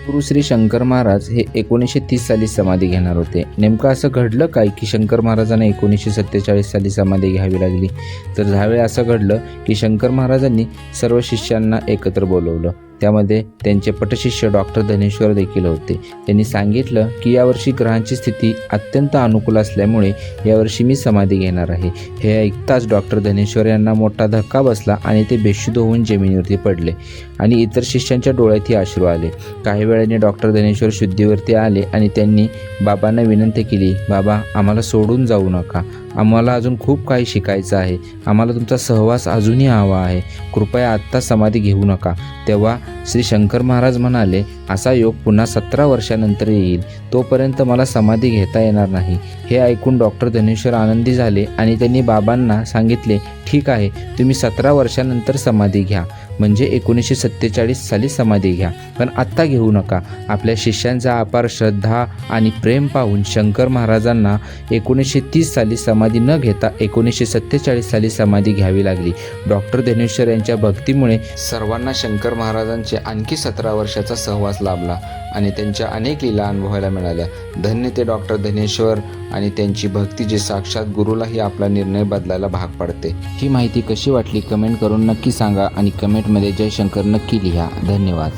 गुरु श्री शंकर महाराज हे 1930 साली समाधी घेणार होते. नेमकं असं घडलं काय की शंकर महाराजांना 1947 साली समाधी घ्यावी लागली? तर ह्यावेळी असं घडलं की शंकर महाराजांनी सर्व शिष्यांना एकत्र बोलवलं. त्यामध्ये त्यांचे पटशिष्य डॉक्टर धनेश्वर देखील होते. त्यांनी सांगितलं की यावर्षी ग्रहांची स्थिती अत्यंत अनुकूल असल्यामुळे यावर्षी मी समाधी घेणार आहे. हे ऐकताच डॉक्टर धनेश्वर यांना मोठा धक्का बसला आणि ते बेशुद्ध होऊन जमिनीवरती पडले आणि इतर शिष्यांच्या डोळ्यातही अश्रू आले. काही वेळाने डॉक्टर धनेश्वर शुद्धीवरती आले आणि त्यांनी बाबांना विनंती केली, बाबा आम्हाला सोडून जाऊ नका, आम्हाला अजून खूप काही शिकायचं आहे, आम्हाला तुमचा सहवास अजूनही हवा आहे, कृपया आत्ता समाधी घेऊ नका. तेव्हा श्री शंकर महाराज म्हणाले, असा योग पुन्हा 17 वर्षानंतर येईल, तोपर्यंत मला समाधी घेता येणार नाही. हे ऐकून डॉक्टर धनेश्वर आनंदी झाले आणि त्यांनी बाबांना सांगितले, ठीक आहे, तुम्ही 17 वर्षानंतर समाधी घ्या, म्हणजे 1947 साली समाधी घ्या, पण आत्ता घेऊ नका. आपल्या शिष्यांचा अपार श्रद्धा आणि प्रेम पाहून शंकर महाराजांना 1930 साली समाधी न घेता 1947 साली समाधी घ्यावी लागली. डॉक्टर धनेश्वर यांच्या भक्तीमुळे सर्वांना शंकर महाराजांचे आणखी 17 वर्षाचा सहवास लाभला आणि त्यांच्या अनेक लीला अनुभवायला मिळाल्या. धन्य ते डॉक्टर धनेश्वर आणि त्यांची भक्ती जे साक्षात गुरुलाही आपला निर्णय बदलायला भाग पाडते. ही माहिती कशी वाटली कमेंट करून नक्की सांगा आणि कमेंटमध्ये जय शंकर नक्की लिहा. धन्यवाद.